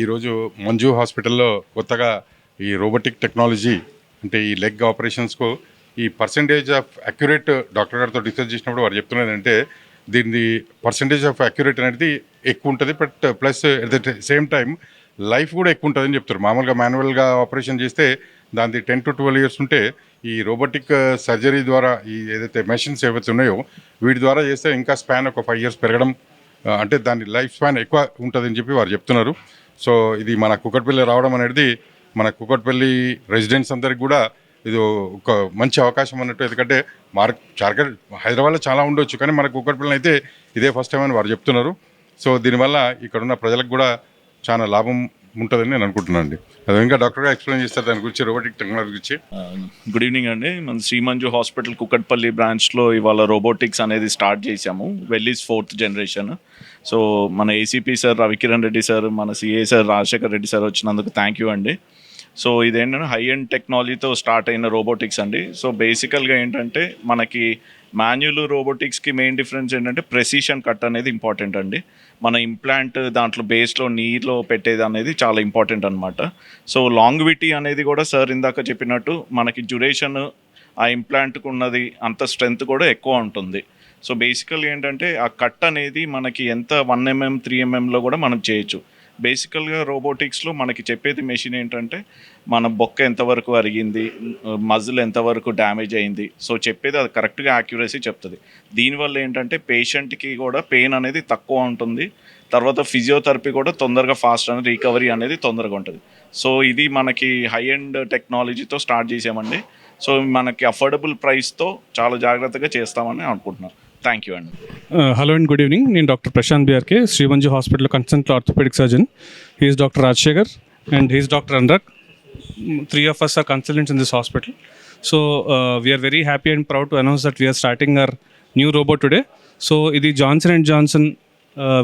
ఈరోజు మంజు హాస్పిటల్లో కొత్తగా ఈ రోబోటిక్ టెక్నాలజీ అంటే ఈ లెగ్ ఆపరేషన్స్కు ఈ పర్సంటేజ్ ఆఫ్ అక్యురేట్ డాక్టర్ గారితో డిస్కస్ చేసినప్పుడు వారు చెప్తున్నది అంటే దీని పర్సంటేజ్ ఆఫ్ అక్యురేట్ అనేది ఎక్కువ ఉంటుంది. But plus at the same time life కూడా ఎక్కువ ఉంటుందని చెప్తారు. మామూలుగా మాన్యువల్గా ఆపరేషన్ చేస్తే దాని 10 to 12 years ఉంటే ఈ రోబోటిక్ సర్జరీ ద్వారా ఈ ఏదైతే మెషిన్స్ ఏవైతే ఉన్నాయో వీటి ద్వారా చేస్తే ఇంకా స్పాన్ ఒక 5 years పెరగడం, అంటే దాని లైఫ్ స్పాన్ ఎక్కువ ఉంటుందని చెప్పి వారు చెప్తున్నారు. సో ఇది మన కూకట్పల్లి రావడం అనేది మన కూకట్పల్లి రెసిడెంట్స్ అందరికి కూడా ఇది ఒక మంచి అవకాశం అన్నట్టు. ఎందుకంటే హైదరాబాద్లో చాలా ఉండొచ్చు, కానీ మన కూకట్పల్లి అయితే ఇదే ఫస్ట్ టైం అని వారు చెప్తున్నారు. సో దీనివల్ల ఇక్కడున్న ప్రజలకు కూడా చాలా లాభం ఉంటుందని నేను అనుకుంటున్నాను అండి. అది ఇంకా డాక్టర్ గారు ఎక్స్ప్లెయిన్ చేస్తారు దాని గురించి, రోబోటిక్ టెక్నాలజీ గురించి. గుడ్ ఈవినింగ్ అండి. మన శ్రీమంజు హాస్పిటల్ కుక్కట్పల్లి బ్రాంచ్లో ఇవాళ రోబోటిక్స్ అనేది స్టార్ట్ చేశాము. వెల్లీస్ 4th generation. సో మన ACP sir Ravikiran Reddy sir, మన CA sir Rajasekhar Reddy sir వచ్చినందుకు థ్యాంక్ యూ అండి. సో ఇదేంటంటే హై ఎండ్ టెక్నాలజీతో స్టార్ట్ అయిన రోబోటిక్స్ అండి. సో బేసికల్గా ఏంటంటే మనకి మాన్యువల్ రోబోటిక్స్కి మెయిన్ డిఫరెన్స్ ఏంటంటే ప్రెసిషన్ కట్ అనేది ఇంపార్టెంట్ అండి. మన ఇంప్లాంట్ దాంట్లో బేస్లో నీలో పెట్టేది అనేది చాలా ఇంపార్టెంట్ అనమాట. సో లాంగ్విటీ అనేది కూడా సార్ ఇందాక చెప్పినట్టు మనకి డ్యూరేషన్ ఆ ఇంప్లాంట్కి ఉన్నది అంత స్ట్రెంత్ కూడా ఎక్కువ ఉంటుంది. సో బేసికల్గా ఏంటంటే ఆ కట్ అనేది మనకి ఎంత 1 mm 3 mmలో కూడా మనం చేయొచ్చు. బేసికల్గా రోబోటిక్స్లో మనకి చెప్పేది మెషిన్ ఏంటంటే మన బొక్క ఎంతవరకు అరిగింది, మజిల్ ఎంతవరకు డ్యామేజ్ అయింది, సో చెప్పేది అది కరెక్ట్గా యాక్యురసీ చెప్తుంది. దీనివల్ల ఏంటంటే పేషెంట్కి కూడా పెయిన్ అనేది తక్కువ ఉంటుంది. తర్వాత ఫిజియోథెరపీ కూడా తొందరగా ఫాస్ట్ అనేది రికవరీ అనేది తొందరగా ఉంటుంది. సో ఇది మనకి హై ఎండ్ టెక్నాలజీతో స్టార్ట్ చేసామండి. సో మనకి అఫోర్డబుల్ ప్రైస్తో చాలా జాగ్రత్తగా చేస్తామని అనుకుంటున్నాను. థ్యాంక్ యూ అండి. Hello and good evening. నేను doctor Prashanth BRK, Srimanju hospital consultant orthopaedic surgeon. He's doctor Rajasekhar and he's doctor Anurag. 3 of us are consultants in this hospital. So we are very happy and proud to announce that we are starting our new robot today. So ఇది Johnson & Johnson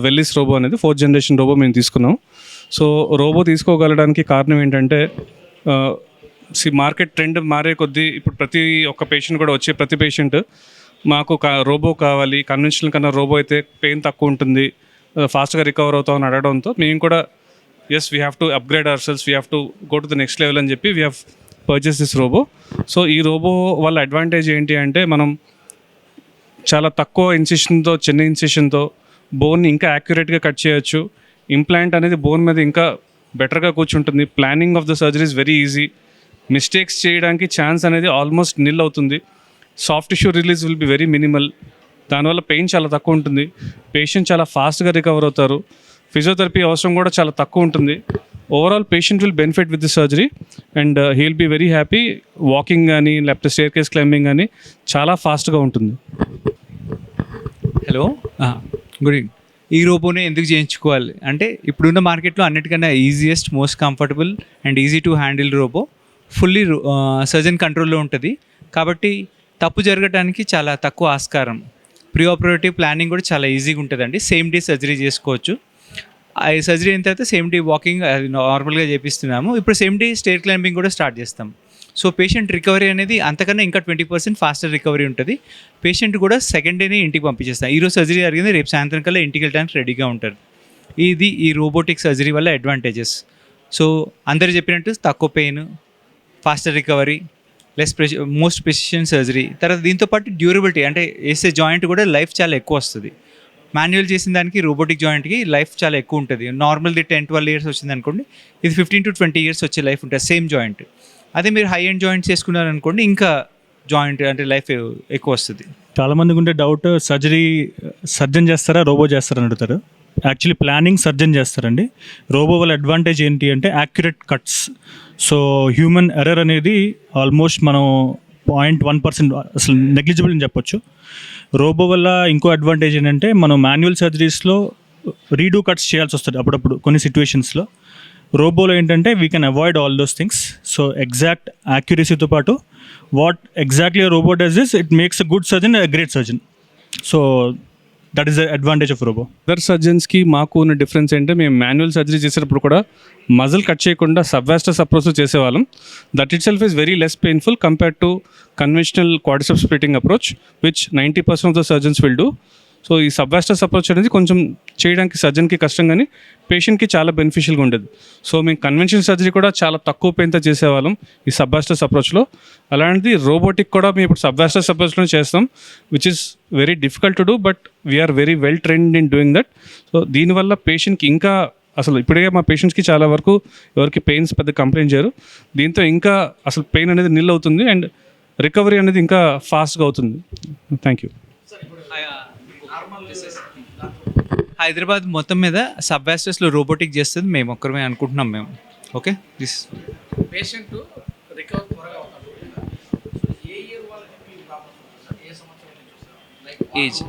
వెల్లిస్ robo అనేది 4th generation robo మేము తీసుకున్నాం. So robo తీసుకోగలడానికి కారణం ఏంటంటే market trend మారే కొద్దీ ఇప్పుడు ప్రతి ఒక్క పేషెంట్ కూడా వచ్చే ప్రతి పేషెంట్ మాకు రోబో కావాలి, కన్వెన్షనల్ కన్నా రోబో అయితే పెయిన్ తక్కువ ఉంటుంది, ఫాస్ట్గా రికవర్ అవుతామని అడగడంతో మేము కూడా yes we have to upgrade our cells, we have to go to the next level అని చెప్పి we have purchase this robot. So ఈ రోబో వల్ల అడ్వాంటేజ్ ఏంటి అంటే మనం చాలా తక్కువ ఇన్సిషన్తో, చిన్న ఇన్సిషన్తో బోన్ని ఇంకా యాక్యురేట్గా కట్ చేయొచ్చు. ఇంప్లాంట్ అనేది బోన్ మీద ఇంకా బెటర్గా కూర్చుంటుంది. Planning of the surgery is very easy. Mistakes చేయడానికి ఛాన్స్ అనేది ఆల్మోస్ట్ నిల్ అవుతుంది. Soft tissue release will be very minimal. దానివల్ల పెయిన్ చాలా తక్కువ ఉంటుంది. పేషెంట్ చాలా ఫాస్ట్గా రికవర్ అవుతారు. ఫిజియోథెరపీ అవసరం కూడా చాలా తక్కువ ఉంటుంది. Overall patient will benefit with the surgery and he will be very happy. Walking కానీ లేకపోతే స్టేర్ కేస్ క్లైంబింగ్ కానీ చాలా ఫాస్ట్గా ఉంటుంది. Hello, good evening. ఈ రోబోని ఎందుకు చేయించుకోవాలి అంటే ఇప్పుడున్న మార్కెట్లో అన్నిటికన్నా easiest, most comfortable and easy to handle robot. Fully surgeon కంట్రోల్లో ఉంటుంది కాబట్టి తప్పు జరగడానికి చాలా తక్కువ ఆస్కారం. ప్రీ ఆపరేటివ్ ప్లానింగ్ కూడా చాలా ఈజీగా ఉంటుందండి. సేమ్ డే సర్జరీ చేసుకోవచ్చు. ఆ సర్జరీ అయిన తర్వాత సేమ్ డే వాకింగ్ నార్మల్గా చేపిస్తున్నాము. ఇప్పుడు సేమ్ డే స్టేర్ క్లైంబింగ్ కూడా స్టార్ట్ చేస్తాం. సో పేషెంట్ రికవరీ అనేది అంతకన్నా ఇంకా 20% ఫాస్టర్ రికవరీ ఉంటుంది. పేషెంట్ కూడా సెకండ్ డేనే ఇంటికి పంపించేస్తాం. ఈరోజు సర్జరీ జరిగింది, రేపు సాయంత్రం కల్లా ఇంటికి వెళ్ళడానికి రెడీగా ఉంటారు. ఇది ఈ రోబోటిక్ సర్జరీ వల్ల అడ్వాంటేజెస్. సో అందరు చెప్పినట్టు తక్కువ pain, faster recovery, most precision surgery. తర్వాత దీంతోపాటు డ్యూరబిలిటీ అంటే వేసే జాయింట్ కూడా లైఫ్ చాలా ఎక్కువ వస్తుంది. మాన్యువల్ చేసిన దానికి రోబోటిక్ జాయింట్కి లైఫ్ చాలా ఎక్కువ ఉంటుంది. నార్మల్ది 10-12 years వచ్చింది అనుకోండి, ఇది 15 to 20 years వచ్చే లైఫ్ ఉంటుంది సేమ్ జాయింట్. అదే మీరు హై ఎండ్ జాయింట్స్ చేసుకున్నారనుకోండి ఇంకా జాయింట్ అంటే లైఫ్ ఎక్కువ వస్తుంది. చాలామందికి ఉండే డౌట్, సర్జన్ చేస్తారా రోబో చేస్తారని అడుగుతారు. యాక్చువల్లీ ప్లానింగ్ సర్జన్ చేస్తారండి. రోబో వల్ల అడ్వాంటేజ్ ఏంటి అంటే accurate cuts. So human error అనేది ఆల్మోస్ట్ మనం 0.1% అసలు నెగ్లిజిబుల్ అని చెప్పొచ్చు. రోబో వల్ల ఇంకో అడ్వాంటేజ్ ఏంటంటే మనం మాన్యువల్ సర్జరీస్లో రీడూ కట్స్ చేయాల్సి వస్తుంది అప్పుడప్పుడు కొన్ని సిచ్యువేషన్స్లో. రోబోలో ఏంటంటే we can avoid all those things. So exact యాక్యురసీతో పాటు what exactly robo does is it makes a good surgeon a great surgeon. So that is the advantage of robo. Other సర్జన్స్కి మాకు ఉన్న డిఫరెన్స్ ఏంటంటే మేము మాన్యువల్ సర్జరీ చేసేటప్పుడు కూడా muscle cut చేయకుండా సబ్వాస్టస్ అప్రోచ్ చేసేవాళ్ళం. That it self is very less painful compared to conventional quadriceps splitting approach which 90% of the surgeons will do. So ఈ సబ్వాస్టస్ అప్రోచ్ అనేది కొంచెం చేయడానికి సర్జన్కి కష్టం, కానీ పేషెంట్కి చాలా బెనిఫిషియల్గా ఉండేది. సో మేము కన్వెన్షనల్ సర్జరీ కూడా చాలా తక్కువ పెయిన్తో చేసేవాళ్ళం ఈ సబ్వాస్టస్ అప్రోచ్లో. అలాంటిది రోబోటిక్ కూడా మేము ఇప్పుడు సబ్వాస్టస్ అప్రోచ్లో చేస్తాం, which is very difficult to do, but we are very well trained in doing that. So దీనివల్ల పేషెంట్కి ఇంకా అసలు ఇప్పుడే మా పేషెంట్స్కి చాలా వరకు ఎవరికి పెయిన్స్ పెద్ద కంప్లైంట్ చేయరు. దీంతో ఇంకా అసలు పెయిన్ అనేది నిల్ అవుతుంది అండ్ రికవరీ అనేది ఇంకా ఫాస్ట్గా అవుతుంది. Thank you. హైదరాబాద్ మొత్తం మీద సబ్వాస్టస్లో రోబోటిక్ చేస్తుంది మేము ఒక్కరమే అనుకుంటున్నాం మేము. ఓకే, దిస్ పేషెంట్ రికవర్ త్వరగా అవుతాడు. ఏ ఇయర్ వాళ్ళకి మీ ప్రాబ్లమ్, ఏ సంవత్సరం నుంచి చూస్తారు? లైక్ ఏజ్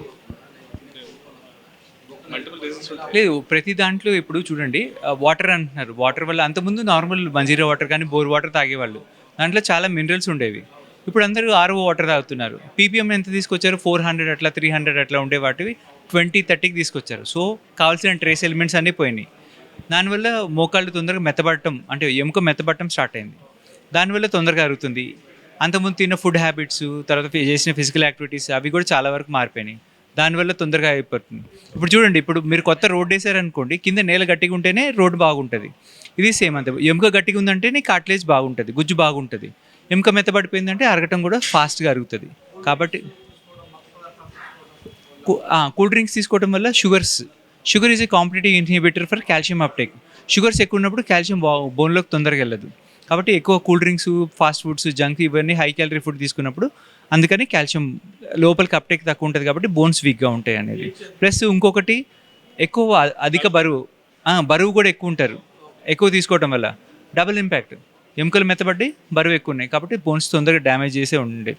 లేదు, ప్రతి దాంట్లో ఇప్పుడు చూడండి వాటర్ అంటున్నారు, వాటర్ వల్ల అంతకుముందు నార్మల్ మంజీరా వాటర్ కానీ బోర్ వాటర్ తాగేవాళ్ళు, దాంట్లో చాలా మినరల్స్ ఉండేవి. ఇప్పుడు అందరూ ఆర్ఓ వాటర్ తాగుతున్నారు. పీపీఎం ఎంత తీసుకొచ్చారు? 400 అట్లా 300 అట్లా ఉండే వాటివి 20-30కి తీసుకొచ్చారు. సో కావాల్సిన ట్రేస్ ఎలిమెంట్స్ అన్నీ పోయినాయి. దానివల్ల మోకాళ్ళు తొందరగా మెత్తబడటం, అంటే ఎముక మెత్తబడటం స్టార్ట్ అయింది. దానివల్ల తొందరగా అరుగుతుంది. అంతకుముందు తిన్న ఫుడ్ హ్యాబిట్స్, తర్వాత చేసిన ఫిజికల్ యాక్టివిటీస్ అవి కూడా చాలా వరకు మారిపోయినాయి. దానివల్ల తొందరగా అయిపోతుంది. ఇప్పుడు చూడండి, ఇప్పుడు మీరు కొత్త రోడ్ వేసారనుకోండి, కింద నేల గట్టిగా ఉంటేనే రోడ్డు బాగుంటుంది. ఇది సేమ్ అంతే, ఎముక గట్టిగా ఉందంటే కార్టిలేజ్ బాగుంటుంది, గుజ్జు బాగుంటుంది. ఎముక మెత్తబడిపోయిందంటే అరగటం కూడా ఫాస్ట్గా అరుగుతుంది. కాబట్టి కూల్ డ్రింక్స్ తీసుకోవడం వల్ల sugar is a competitive inhibitor for calcium uptake. Sugars ఎక్కువ ఉన్నప్పుడు కాల్షియం బోన్లోకి తొందరగా వెళ్ళదు. కాబట్టి ఎక్కువ cool drinks, fast foods, junk ఇవన్నీ హై క్యాలరీ ఫుడ్ తీసుకున్నప్పుడు అందుకని కాల్షియం లోపలికి అప్టేక్ తక్కువ ఉంటుంది, కాబట్టి బోన్స్ వీక్గా ఉంటాయి అనేది. ప్లస్ ఇంకొకటి ఎక్కువ అధిక బరువు కూడా ఎక్కువ ఉంటారు ఎక్కువ తీసుకోవడం వల్ల. డబుల్ ఇంపాక్ట్, ఎముకలు మెత్తబడి బరువు ఎక్కువ ఉన్నాయి కాబట్టి బోన్స్ తొందరగా డ్యామేజ్ చేసే ఉండే.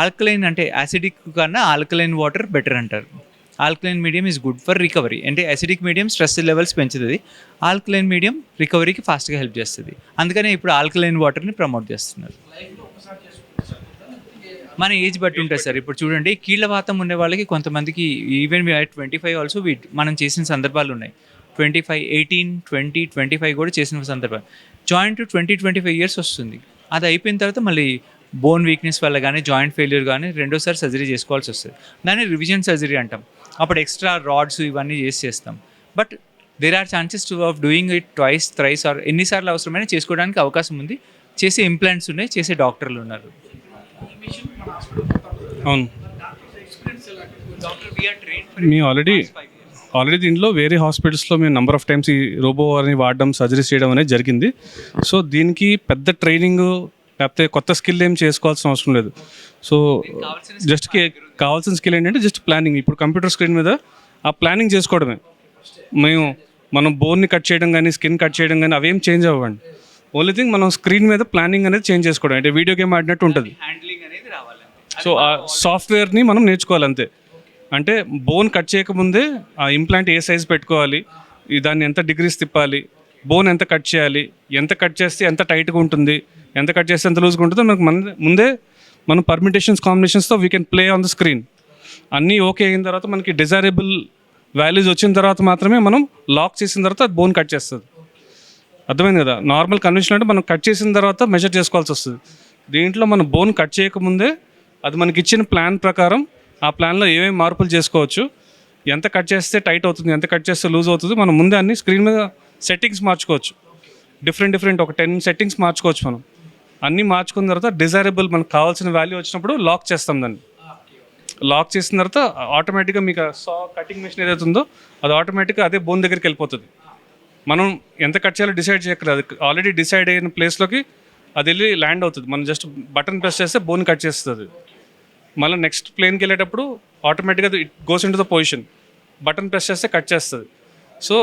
ఆల్కలైన్ అంటే యాసిడిక్ కన్నా ఆల్కలైన్ వాటర్ బెటర్ అంటారు. Alkaline medium is good for recovery. అంటే యాసిడిక్ మీడియం స్ట్రెస్ లెవెల్స్ పెంచుతుంది, ఆల్కలైన్ మీడియం రికవరీకి ఫాస్ట్గా హెల్ప్ చేస్తుంది. అందుకనే ఇప్పుడు ఆల్కలైన్ వాటర్ని ప్రమోట్ చేస్తున్నారు. మన ఏజ్ బట్టి ఉంటుంది సార్. ఇప్పుడు చూడండి, కీళ్ళవాతం ఉండే వాళ్ళకి కొంతమందికి ఈవెన్ 25 ఆల్సో మనం చేసిన సందర్భాలు ఉన్నాయి. 25, 18, 20, 25 కూడా చేసిన సందర్భాలు. జాయింట్ 20-25 ఇయర్స్ వస్తుంది. అది అయిపోయిన తర్వాత మళ్ళీ బోన్ వీక్నెస్ వల్ల కానీ జాయింట్ ఫెయిల్యూర్ కానీ రెండోసారి సర్జరీ చేసుకోవాల్సి వస్తుంది. దాన్ని రివిజన్ సర్జరీ అంటాం. అప్పుడు ఎక్స్ట్రా రాడ్స్ ఇవన్నీ చేస్తాం. But there are chances of doing it twice, thrice or ఎన్నిసార్లు అవసరమైనా చేసుకోవడానికి అవకాశం ఉంది. చేసే ఇంప్లాంట్స్ ఉన్నాయి, చేసే డాక్టర్లు ఉన్నారు. అవును, మేము ఆల్రెడీ దీంట్లో వేరే హాస్పిటల్స్లో మేము నెంబర్ ఆఫ్ టైమ్స్ ఈ రోబో అని వాడడం, సర్జరీస్ చేయడం అనేది జరిగింది. సో దీనికి పెద్ద ట్రైనింగ్ లేకపోతే కొత్త స్కిల్ ఏం చేసుకోవాల్సిన అవసరం లేదు. సో జస్ట్ కావాల్సిన స్కిల్ ఏంటంటే జస్ట్ ప్లానింగ్. ఇప్పుడు కంప్యూటర్ స్క్రీన్ మీద ఆ ప్లానింగ్ చేసుకోవడమే. మనం బోన్ని కట్ చేయడం కానీ స్కిన్ కట్ చేయడం కానీ అవేం చేంజ్ అవ్వండి. ఓన్లీ థింగ్ మనం స్క్రీన్ మీద ప్లానింగ్ అనేది చేంజ్ చేసుకోవడం, అంటే వీడియో గేమ్ ఆడినట్టు ఉంటుంది. సో ఆ సాఫ్ట్వేర్ని మనం నేర్చుకోవాలి అంతే. అంటే బోన్ కట్ చేయకముందే ఆ ఇంప్లాంట్ ఏ సైజ్ పెట్టుకోవాలి, దాన్ని ఎంత డిగ్రీస్ తిప్పాలి, బోన్ ఎంత కట్ చేయాలి, ఎంత కట్ చేస్తే ఎంత టైట్గా ఉంటుంది, ఎంత కట్ చేస్తే ఎంత లూజ్గా ఉంటుందో మనకు ముందే మనం పర్మిటేషన్స్ కాంబినేషన్స్తో we can play on the screen. అన్నీ ఓకే అయిన తర్వాత మనకి డిజైరబుల్ వాల్యూస్ వచ్చిన తర్వాత మాత్రమే మనం లాక్ చేసిన తర్వాత అది బోన్ కట్ చేస్తుంది. అర్థమైంది కదా? నార్మల్ కన్వెన్షన్ అంటే మనం కట్ చేసిన తర్వాత మెజర్ చేసుకోవాల్సి వస్తుంది. దీంట్లో మనం బోన్ కట్ చేయకముందే అది మనకి ఇచ్చిన ప్లాన్ ప్రకారం ఆ ప్లాన్లో ఏమేమి మార్పులు చేసుకోవచ్చు, ఎంత కట్ చేస్తే టైట్ అవుతుంది, ఎంత కట్ చేస్తే లూజ్ అవుతుంది, మనం ముందే అన్ని స్క్రీన్ మీద సెట్టింగ్స్ మార్చుకోవచ్చు. డిఫరెంట్ ఒక 10 సెట్టింగ్స్ మార్చుకోవచ్చు. మనం అన్నీ మార్చుకున్న తర్వాత డిజైరబుల్ మనకు కావాల్సిన వాల్యూ వచ్చినప్పుడు లాక్ చేస్తాం. దాన్ని లాక్ చేసిన తర్వాత ఆటోమేటిక్గా మీకు కటింగ్ మెషిన్ ఏదైతే ఉందో అది ఆటోమేటిక్గా అదే బోన్ దగ్గరికి వెళ్ళిపోతుంది. మనం ఎంత కట్ చేయాలో డిసైడ్ చేయక్కర్లేదు, ఆల్రెడీ డిసైడ్ అయిన ప్లేస్లోకి అది వెళ్ళి ల్యాండ్ అవుతుంది. మనం జస్ట్ బటన్ ప్రెస్ చేస్తే బోన్ కట్ చేస్తుంది. మళ్ళీ నెక్స్ట్ ప్లేన్కి వెళ్ళేటప్పుడు ఆటోమేటిక్గా it goes in to the position, button press చేస్తే కట్ చేస్తుంది. సో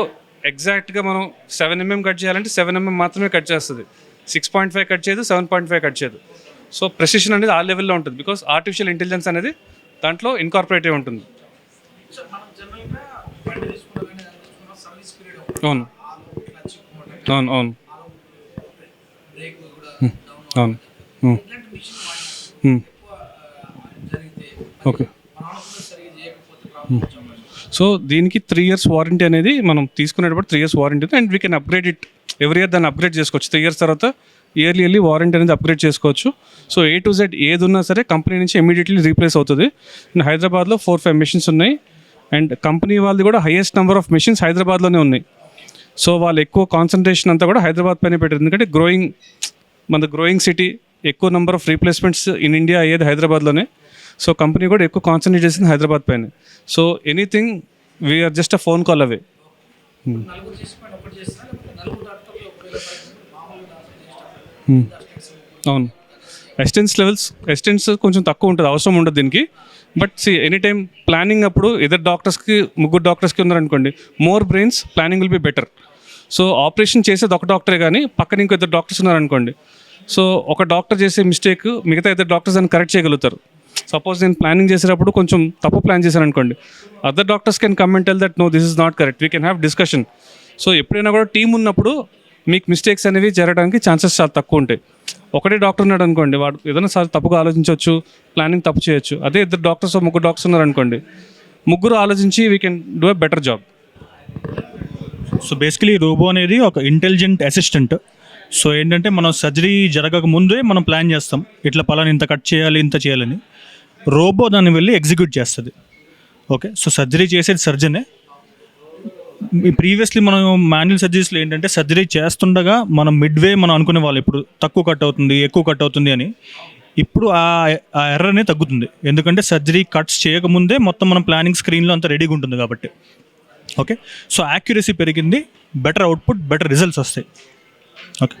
ఎగ్జాక్ట్గా మనం 7 mm కట్ చేయాలంటే 7 mm మాత్రమే కట్ చేస్తుంది, 6.5 కట్ చేయదు, 7.5 కట్ చేయదు. సో ప్రెసిషన్ అనేది ఆ లెవెల్లో ఉంటుంది, బికాస్ ఆర్టిఫిషియల్ ఇంటెలిజెన్స్ అనేది దాంట్లో ఇన్కార్పొరేట్ అయి ఉంటుంది. అవును అవును అవును అవును ఓకే. సో దీనికి 3 years వారంటీ అనేది మనం తీసుకునేటప్పుడు 3 years వారంటీ ఉంది. And we can upgrade it every year. దాన్ని అప్గ్రేడ్ చేసుకోవచ్చు. 3 years తర్వాత ఇయర్లీ వారంటీ అనేది అప్గ్రేడ్ చేసుకోవచ్చు. సో A to Z ఏది ఉన్నా సరే కంపెనీ నుంచి ఇమీడియట్లీ రీప్లేస్ అవుతుంది. హైదరాబాద్లో 4-5 మెషిన్స్ ఉన్నాయి. అండ్ కంపెనీ వాళ్ళది కూడా హైయెస్ట్ నెంబర్ ఆఫ్ మెషిన్స్ హైదరాబాద్లోనే ఉన్నాయి. సో వాళ్ళు ఎక్కువ కాన్సన్ట్రేషన్ అంతా కూడా హైదరాబాద్ పైన పెట్టారు. ఎందుకంటే మన గ్రోయింగ్ సిటీ, ఎక్కువ number of replacements in India అయ్యేది హైదరాబాద్లోనే. సో కంపెనీ కూడా ఎక్కువ కాన్సన్ట్రేట్ చేసింది హైదరాబాద్ పైన. So anything we're just a phone call away. నలుగురు చేసి పని ఒకటి చేస్తారా, లేకపోతే నలుగురు డాక్టర్లు ఒకవేళ మామూలు డాక్టర్లు అవును, అసిస్టెంట్స్ కొంచెం తక్కువ ఉంటుంది, అవసరం ఉండదు దీనికి. బట్ ఎనీ టైం ప్లానింగ్ అప్పుడు ఇద్దరు డాక్టర్స్కి, ముగ్గురు డాక్టర్స్కి ఉన్నారనుకోండి, more brains planning will be better. So operation చేసేది ఒక డాక్టరే కానీ పక్కన ఇంకో ఇద్దరు డాక్టర్స్ ఉన్నారనుకోండి, సో ఒక డాక్టర్ చేసే మిస్టేక్ మిగతా ఇద్దరు డాక్టర్స్ దాన్ని కరెక్ట్ చేయగలుగుతారు. సపోజ్ నేను ప్లానింగ్ చేసేటప్పుడు కొంచెం తప్పు ప్లాన్ చేశాను అనుకోండి, other doctors can come and tell that no this is not correct, we can have discussion. So ఎప్పుడైనా కూడా టీం ఉన్నప్పుడు మీకు మిస్టేక్స్ అనేవి జరగడానికి ఛాన్సెస్ చాలా తక్కువ ఉంటాయి. ఒకటే డాక్టర్ ఉన్నాడు అనుకోండి, వాడు ఏదైనా సార్ తప్పుగా ఆలోచించవచ్చు, ప్లానింగ్ తప్పు చేయొచ్చు. అదే ఇద్దరు డాక్టర్స్, ముగ్గురు డాక్టర్స్ ఉన్నారనుకోండి, ముగ్గురు ఆలోచించి we can do a better job. So basically robot అనేది ఒక ఇంటెలిజెంట్ అసిస్టెంట్. సో ఏంటంటే మనం సర్జరీ జరగక ముందే మనం ప్లాన్ చేస్తాం, ఇట్లా పలానా ఇంత కట్ చేయాలి, ఇంత చేయాలని. రోబో దాన్ని వెళ్ళి ఎగ్జిక్యూట్ చేస్తుంది. ఓకే, సో సర్జరీ చేసేది సర్జనే. ప్రీవియస్లీ మనం మాన్యువల్ సర్జరీస్లో ఏంటంటే సర్జరీ చేస్తుండగా మనం మిడ్వే మనం అనుకునే వాళ్ళు ఇప్పుడు తక్కువ కట్ అవుతుంది, ఎక్కువ కట్ అవుతుంది అని. ఇప్పుడు ఆ ఎర్రర్ అనేది తగ్గుతుంది, ఎందుకంటే సర్జరీ కట్స్ చేయకముందే మొత్తం మనం ప్లానింగ్ స్క్రీన్లో అంతా రెడీగా ఉంటుంది కాబట్టి. ఓకే, సో యాక్యురసీ పెరిగింది, బెటర్ అవుట్పుట్, బెటర్ రిజల్ట్స్ వస్తాయి. ఓకే.